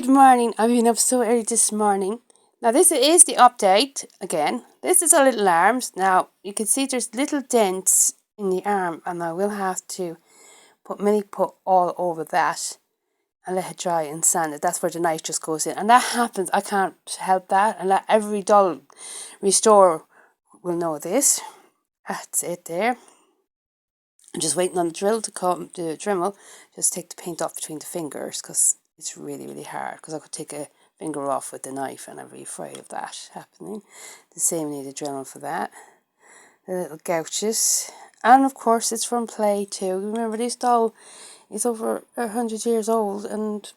morning. I've been up so early this morning. Now, this is the update again. This is our little arms. Now, you can see there's little dents in the arm, and I will have to put all over that and let it dry and sand it. That's where the knife just goes in. And that happens. I can't help that. And let every doll restorer will know this. That's it there. I'm just waiting on the drill to come, the Dremel, just take the paint off between the fingers because it's really, really hard. Because I could take a finger off with the knife and I'd be afraid of that happening. The same need a Dremel for that. The little gouches. And of course it's from play too. Remember, this doll is over 100 years old and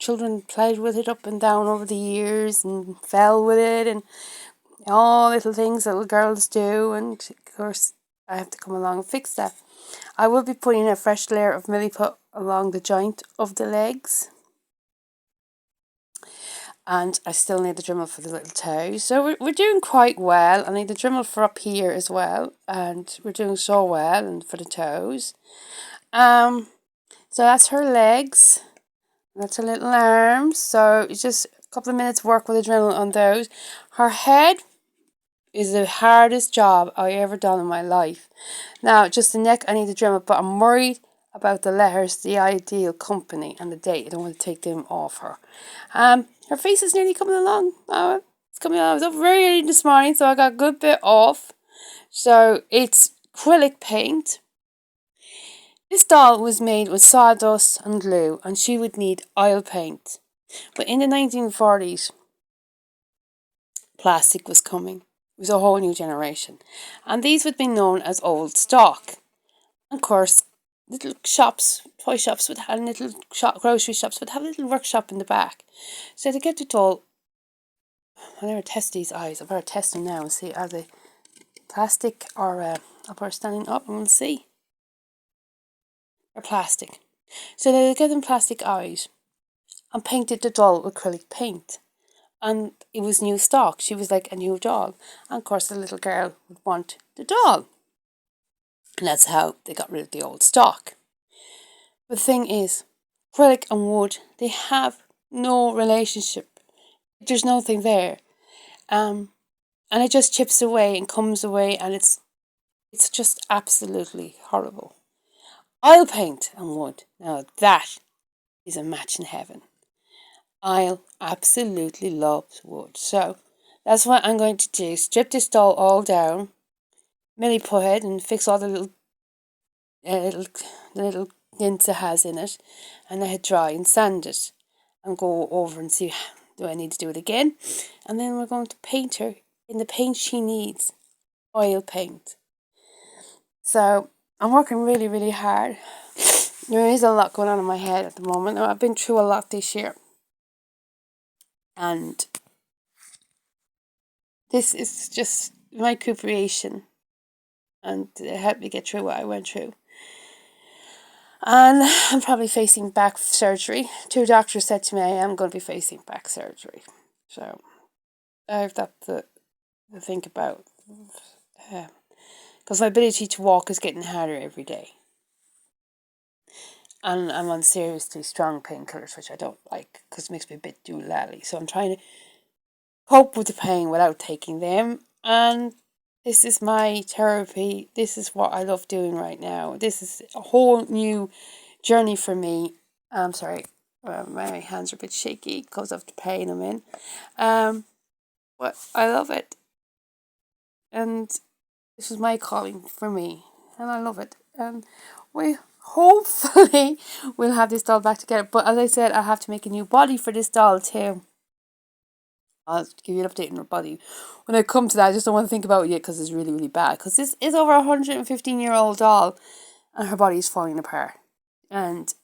children played with it up and down over the years and fell with it and all little things that little girls do. And of course I have to come along and fix that. I will be putting a fresh layer of Milliput along the joint of the legs. And I still need the Dremel for the little toes. So we're doing quite well. I need the Dremel for up here as well. And we're doing so well and for the toes. So that's her legs. That's her little arms. So it's just a couple of minutes work with the Dremel on those. Her head is the hardest job I ever done in my life. Now, just the neck, I need to Dremel, but I'm worried about the letters, the ideal company, and the date. I don't want to take them off her. Her face is nearly coming along. It's coming along. I was up very early this morning, so I got a good bit off. So it's acrylic paint. This doll was made with sawdust and glue, and she would need oil paint. But in the 1940s, plastic was coming. It was a whole new generation. And these would be known as old stock. And of course, little shops, toy shops would have grocery shops would have a little workshop in the back. So to get the doll, I never test these eyes. I better test them now and see are they plastic or I'll put her standing up and we'll see. They're plastic. So they get them plastic eyes and painted the doll with acrylic paint. And it was new stock. She was like a new doll. And of course the little girl would want the doll. And that's how they got rid of the old stock. But the thing is, acrylic and wood, they have no relationship. There's nothing there. And it just chips away and comes away and it's just absolutely horrible. Oil paint and wood, now that is a match in heaven. I absolutely love wood. So that's what I'm going to do. Strip this doll all down, Milliput it and fix all the little dents it has in it, and let it dry and sand it and go over and see do I need to do it again. And then we're going to paint her in the paint she needs, oil paint. So I'm working really, really hard. There is a lot going on in my head at the moment. I've been through a lot this year. And this is just my recuperation. And it helped me get through what I went through. And I'm probably facing back surgery. 2 doctors said to me I am going to be facing back surgery. So I've got to think about. Because my ability to walk is getting harder every day. And I'm on seriously strong painkillers, which I don't like because it makes me a bit doolally. So I'm trying to cope with the pain without taking them. And this is my therapy. This is what I love doing right now. This is a whole new journey for me. I'm sorry, my hands are a bit shaky because of the pain I'm in. But I love it. And this is my calling for me. And I love it. And we hopefully we'll have this doll back together. But as I said, I have to make a new body for this doll too. I'll give you an update on her body. When I come to that, I just don't want to think about it yet because it's really, really bad. Because this is over a 115-year-old doll and her body is falling apart. And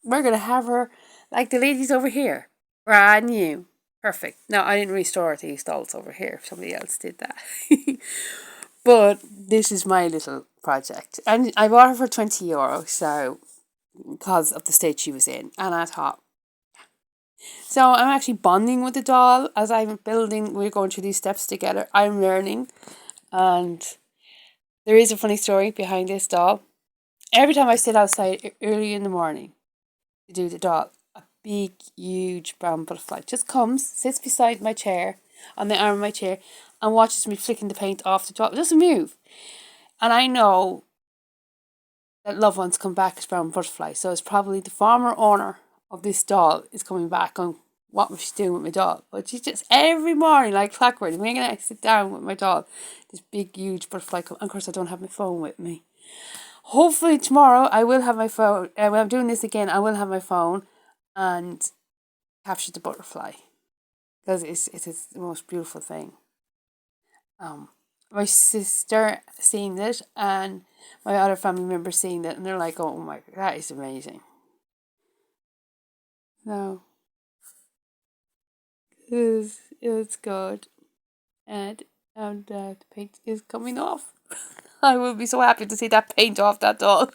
we're going to have her like the ladies over here. Brand new. Perfect. Now, I didn't restore these dolls over here. Somebody else did that. But this is my little project. And I bought her for €20, so because of the state she was in. And I thought, so I'm actually bonding with the doll as I'm building. We're going through these steps together. I'm learning. And there is a funny story behind this doll. Every time I sit outside early in the morning to do the doll, big, huge brown butterfly. Just comes, sits beside my chair, on the arm of my chair, and watches me flicking the paint off the doll. It doesn't move. And I know that loved ones come back as brown butterfly. So it's probably the former owner of this doll is coming back on what was she doing with my doll. But she just every morning, like clockwork, the minute I sit down with my doll, this big, huge butterfly comes. Of course, I don't have my phone with me. Hopefully tomorrow I will have my phone. When I'm doing this again, I will have my phone and capture the butterfly because it is the most beautiful thing. My sister seen it and my other family members seen it, and they're like, "Oh my, that is amazing." No, it's good, and the paint is coming off. I will be so happy to see that paint off that doll.